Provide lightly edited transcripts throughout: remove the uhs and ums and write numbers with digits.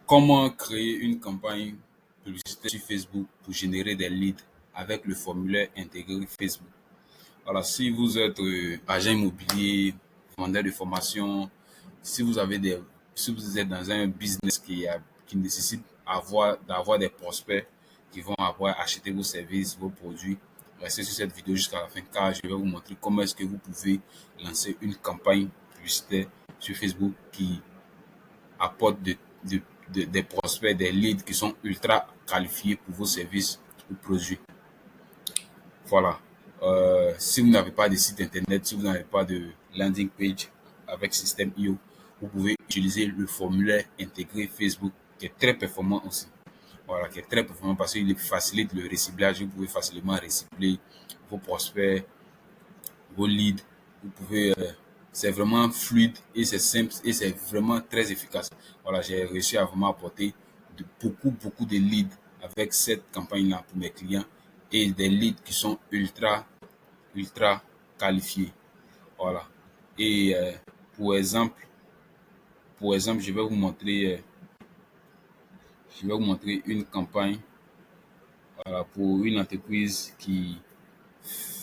Comment créer une campagne publicitaire sur Facebook pour générer des leads avec le formulaire intégré Facebook? Voilà, si vous êtes agent immobilier, vendeur de formation, si vous avez des, si vous êtes dans un business qui nécessite d'avoir des prospects qui vont avoir acheté vos services, vos produits, restez sur cette vidéo jusqu'à la fin car je vais vous montrer comment est-ce que vous pouvez lancer une campagne publicitaire sur Facebook qui apporte des prospects, des leads qui sont ultra qualifiés pour vos services ou produits. Voilà. Si vous n'avez pas de site internet, si vous n'avez pas de landing page avec système IO, vous pouvez utiliser le formulaire intégré Facebook qui est très performant aussi. Voilà, qui est très performant parce qu'il facilite le reciblage. Vous pouvez facilement recibler vos prospects, vos leads. Vous pouvez, c'est vraiment fluide et c'est simple et c'est vraiment très efficace. Voilà, j'ai réussi à vraiment apporter beaucoup de leads avec cette campagne-là pour mes clients et des leads qui sont ultra qualifiés. Voilà. Et pour exemple, je vais vous montrer, une campagne voilà, pour une entreprise qui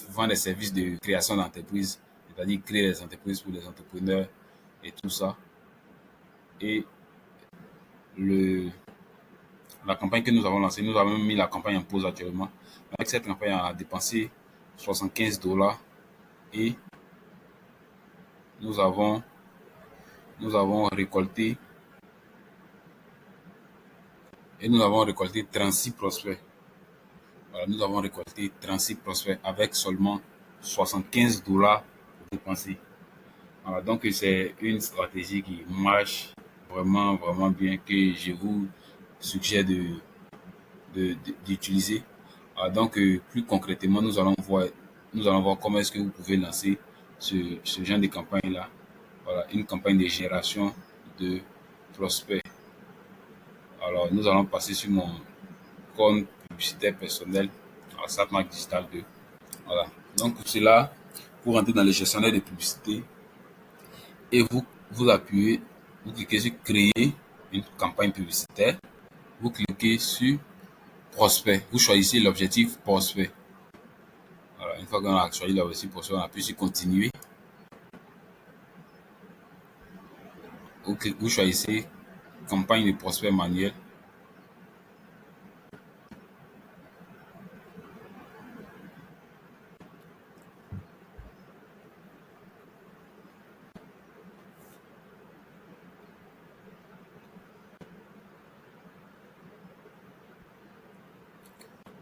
vend des services de création d'entreprise, c'est-à-dire créer des entreprises pour les entrepreneurs et tout ça. Et le, la campagne que nous avons lancée, nous avons mis la campagne en pause actuellement. Avec cette campagne, on a dépensé $75 et nous avons, nous avons récolté nous avons récolté 36 prospects. Voilà, nous avons récolté 36 prospects avec seulement $75 dépensés. Voilà, donc c'est une stratégie qui marche vraiment bien que je vous suggère d'utiliser. Donc plus concrètement, nous allons voir comment est-ce que vous pouvez lancer ce genre de campagne-là. Voilà, une campagne de génération de prospects. Alors, nous allons passer sur mon compte publicitaire personnel à Satmark Digital 2. Voilà. Donc, pour cela, vous rentrez dans le gestionnaire de publicité et vous appuyez, vous cliquez sur créer une campagne publicitaire. Vous cliquez sur prospect. Vous choisissez l'objectif prospect. Voilà. Une fois qu'on a choisi l'objectif prospect, on appuie sur continuer. Vous choisissez campagne de prospect manuel.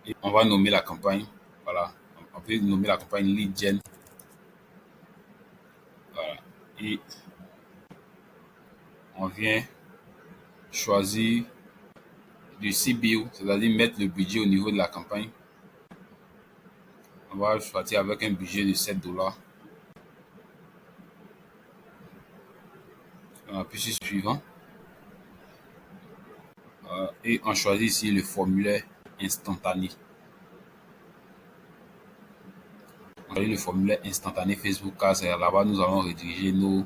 Et on va nommer la campagne. Voilà. On peut nommer la campagne Lead Gen. Voilà. Et on vient choisir du CBO, c'est-à-dire mettre le budget au niveau de la campagne. On va choisir avec un budget de $7. On appuie sur suivant. Et on choisit ici le formulaire instantané. On choisit le formulaire instantané Facebook car c'est là-bas nous allons rediriger nos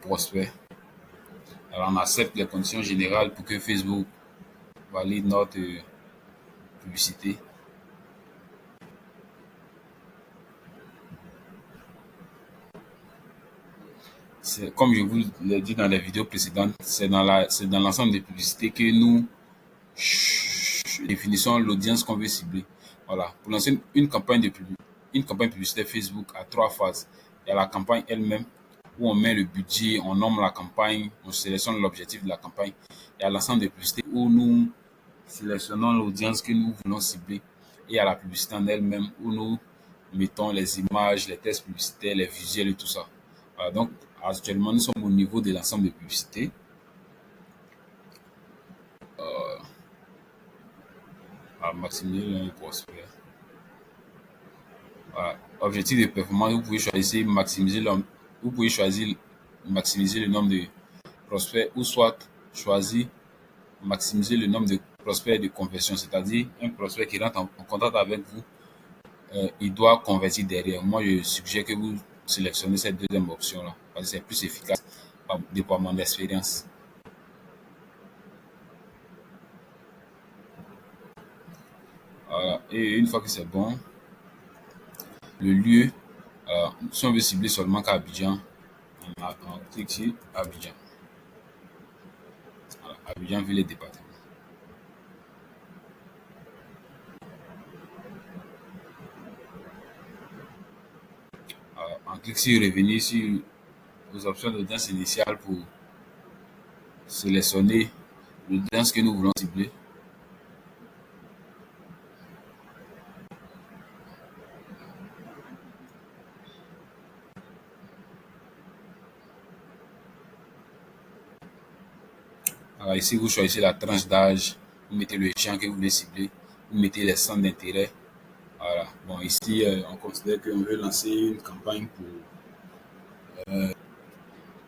prospects. Alors on accepte les conditions générales pour que Facebook valide notre publicité. Comme je vous l'ai dit dans les vidéos précédentes, c'est dans l'ensemble des publicités que nous définissons l'audience qu'on veut cibler. Voilà. Pour lancer une campagne publicitaire Facebook à 3 phases. Il y a la campagne elle-même où on met le budget, on nomme la campagne, on sélectionne l'objectif de la campagne. Il y a l'ensemble des publicités où nous sélectionnons l'audience que nous voulons cibler. Et il y a la publicité en elle-même où nous mettons les images, les textes publicitaires, les visuels et tout ça. Voilà, donc actuellement, nous sommes au niveau de l'ensemble des publicités. À maximiser le prospect. Voilà. Objectif de performance, vous pouvez choisir maximiser le nombre de prospects ou soit choisir maximiser le nombre de prospects de conversion, c'est-à-dire un prospect qui rentre en contact avec vous, il doit convertir derrière. Moi, je suggère que vous sélectionnez cette deuxième option-là parce que c'est plus efficace déploiement d'expérience. Voilà. Et une fois que c'est bon, le lieu, si on veut cibler seulement qu'à Abidjan, on clique sur Abidjan. Voilà. Abidjan, ville et département. On clique sur revenir sur les options d'audience initiale pour sélectionner l'audience que nous voulons cibler. Alors ici, vous choisissez la tranche d'âge, vous mettez le champ que vous voulez cibler, vous mettez les centres d'intérêt. Voilà. Bon, ici, on considère qu'on veut lancer une campagne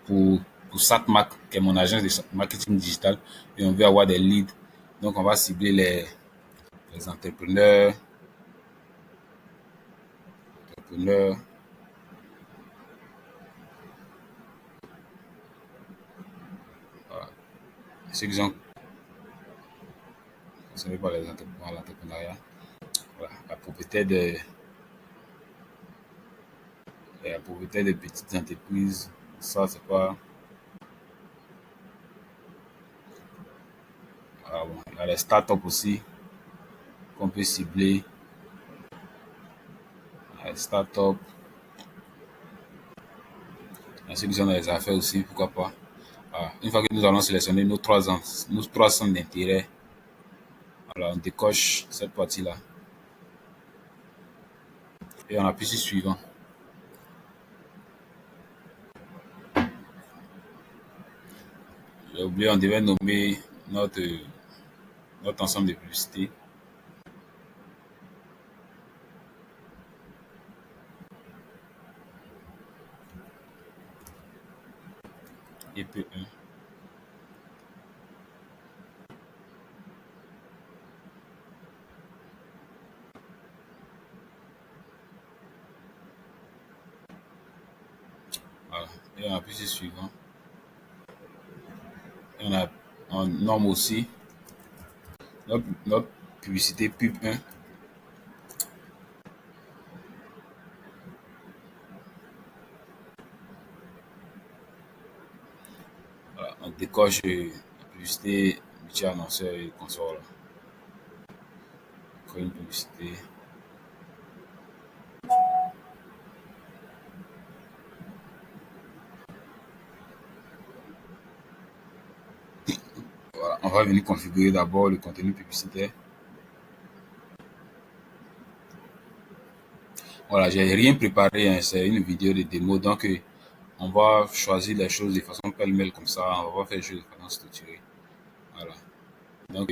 pour, pour SatMac, qui est mon agence de marketing digital, et on veut avoir des leads. Donc, on va cibler les entrepreneurs, voilà. Ceux qui sont concernés par l'entrepreneuriat. Voilà. La propriétaire des petites entreprises, ça, c'est pas. Voilà, bon. Il y a les startups aussi qu'on peut cibler. Les startups, il y a ceux qui sont dans les affaires aussi, pourquoi pas. Voilà. Une fois que nous allons sélectionner nos trois centres d'intérêt, alors on décoche cette partie-là et on appuie sur suivant. J'ai oublié, on devait nommer notre ensemble de publicités. EP1. Voilà. Et on appuie sur suivant. Et on nomme aussi notre publicité pub 1. Voilà. On décoche la publicité multi-annonceur et console. Encore une publicité. Voilà. On va venir configurer d'abord le contenu publicitaire. Voilà, j'ai rien préparé, hein, c'est une vidéo de démo, donc on va choisir les choses de façon pêle-mêle comme ça, on va pas faire les choses de façon structurée. Voilà. Donc,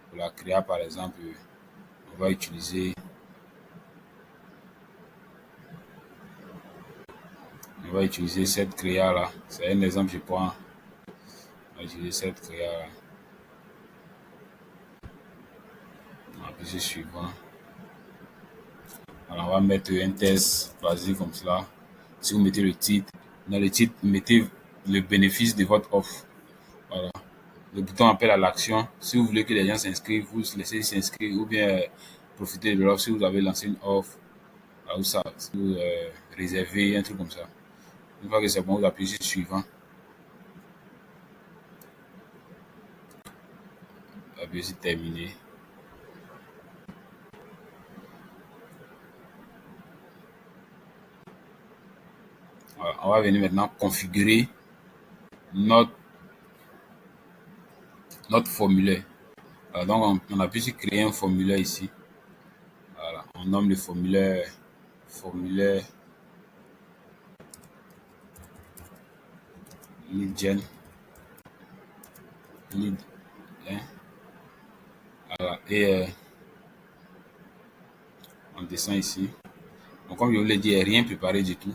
pour la créa, par exemple, on va utiliser cette créa là. C'est un exemple, je prends. On va utiliser cette créa là. On va appuyer sur suivant. Alors, on va mettre un test basique comme cela. Si vous mettez le titre, dans le titre, mettez le bénéfice de votre offre. Voilà. Le bouton appel à l'action. Si vous voulez que les gens s'inscrivent, vous laissez s'inscrire ou bien profiter de l'offre si vous avez lancé une offre ou ça, si vous réservez un truc comme ça. Une fois que c'est bon, vous appuyez sur suivant. Vous appuyez sur terminer. Voilà. On va venir maintenant configurer notre formulaire. Donc on appuie sur créer un formulaire ici. Voilà. On nomme le formulaire lead gen. Lead, hein. Voilà. Et on descend ici. Donc comme je vous l'ai dit, il n'y a rien préparé du tout.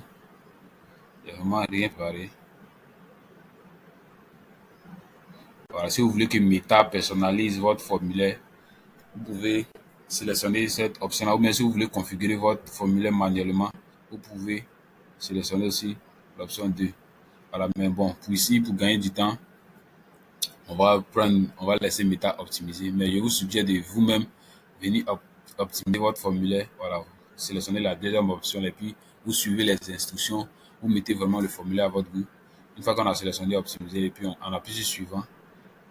Il n'y a vraiment rien préparé. Voilà, si vous voulez que Meta personnalise votre formulaire, vous pouvez sélectionner cette option-là. Ou bien si vous voulez configurer votre formulaire manuellement, vous pouvez sélectionner aussi l'option 2. Voilà, mais bon, pour ici, pour gagner du temps, on va laisser Meta optimiser. Mais je vous suggère de vous-même venir optimiser votre formulaire. Voilà, vous sélectionnez la deuxième option et puis vous suivez les instructions. Vous mettez vraiment le formulaire à votre goût. Une fois qu'on a sélectionné optimiser et puis on appuie sur suivant.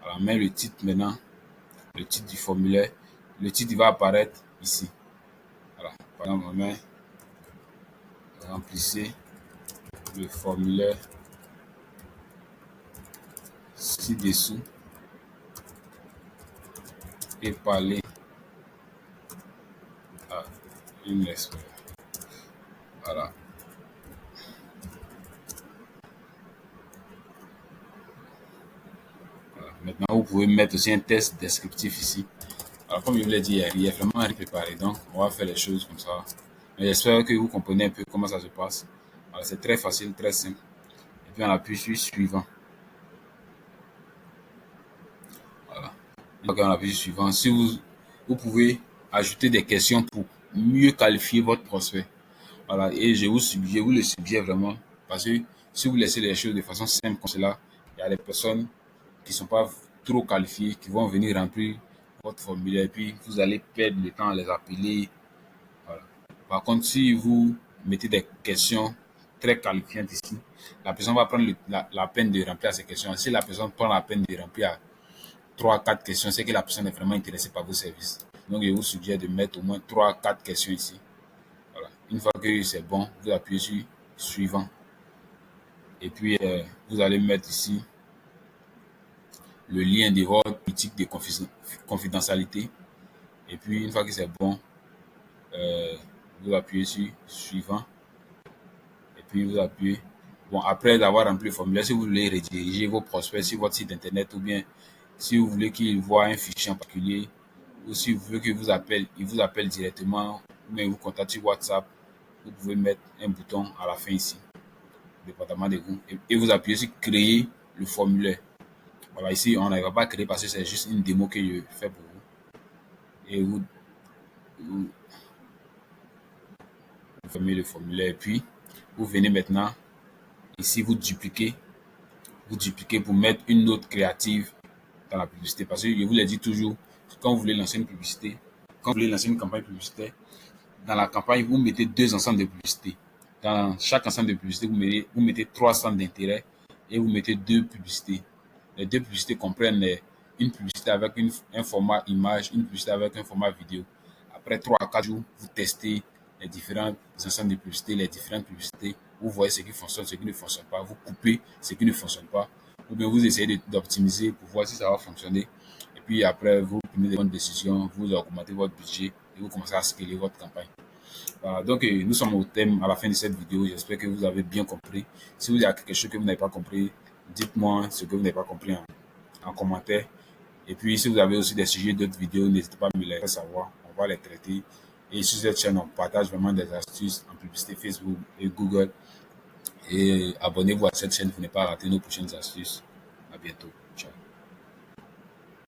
Voilà, on met le titre maintenant, le titre du formulaire. Le titre il va apparaître ici. Voilà, par exemple, on met remplissez le formulaire ci-dessous et parler à une expert. Voilà. Maintenant, vous pouvez mettre aussi un test descriptif ici. Alors, comme je vous l'ai dit, il y a vraiment rien préparé. Donc, on va faire les choses comme ça. Mais j'espère que vous comprenez un peu comment ça se passe. Voilà, c'est très facile, très simple. Et puis, on appuie sur suivant. Voilà. Donc, on appuie sur suivant. Si vous pouvez ajouter des questions pour mieux qualifier votre prospect. Voilà. Et je vous le suggère vraiment. Parce que si vous laissez les choses de façon simple comme cela, il y a des personnes qui ne sont pas trop qualifiés, qui vont venir remplir votre formulaire et puis vous allez perdre le temps à les appeler. Voilà. Par contre, si vous mettez des questions très qualifiantes ici, la personne va prendre la peine de remplir ces questions. Si la personne prend la peine de remplir 3 4 questions, c'est que la personne est vraiment intéressée par vos services. Donc, je vous suggère de mettre au moins 3 4 questions ici. Voilà. Une fois que c'est bon, vous appuyez sur suivant. Et puis, vous allez mettre ici le lien de votre politique de confidentialité. Et puis, une fois que c'est bon, vous appuyez sur suivant. Et puis, vous appuyez. Bon, après avoir rempli le formulaire, si vous voulez rediriger vos prospects sur votre site internet ou bien si vous voulez qu'ils voient un fichier en particulier ou si vous voulez qu'ils vous appellent, ils vous appellent directement ou bien ils vous contactent sur WhatsApp, vous pouvez mettre un bouton à la fin ici, département de vous, et vous appuyez sur créer le formulaire. Voilà, ici, on ne va pas créer parce que c'est juste une démo que je fais pour vous. Et vous fermez le formulaire. Et puis, vous venez maintenant, ici, vous dupliquez pour mettre une note créative dans la publicité. Parce que je vous l'ai dit toujours, quand vous voulez lancer une publicité, quand vous voulez lancer une campagne publicitaire, dans la campagne, vous mettez 2 ensembles de publicités. Dans chaque ensemble de publicités, vous mettez 3 centres d'intérêt et vous mettez 2 publicités. Les 2 publicités comprennent une publicité avec un format image, une publicité avec un format vidéo. Après 3 à 4 jours, vous testez les différents ensembles de publicités, les différentes publicités. Vous voyez ce qui fonctionne, ce qui ne fonctionne pas. Vous coupez ce qui ne fonctionne pas. Ou bien vous essayez d'optimiser pour voir si ça va fonctionner. Et puis après, vous prenez des bonnes décisions, vous augmentez votre budget et vous commencez à scaler votre campagne. Voilà, donc nous sommes au thème à la fin de cette vidéo. J'espère que vous avez bien compris. Si vous avez quelque chose que vous n'avez pas compris, dites-moi ce que vous n'avez pas compris en commentaire. Et puis, si vous avez aussi des sujets d'autres vidéos, n'hésitez pas à me les faire savoir. On va les traiter. Et sur cette chaîne, on partage vraiment des astuces en publicité Facebook et Google. Et abonnez-vous à cette chaîne pour ne pas rater nos prochaines astuces. À bientôt.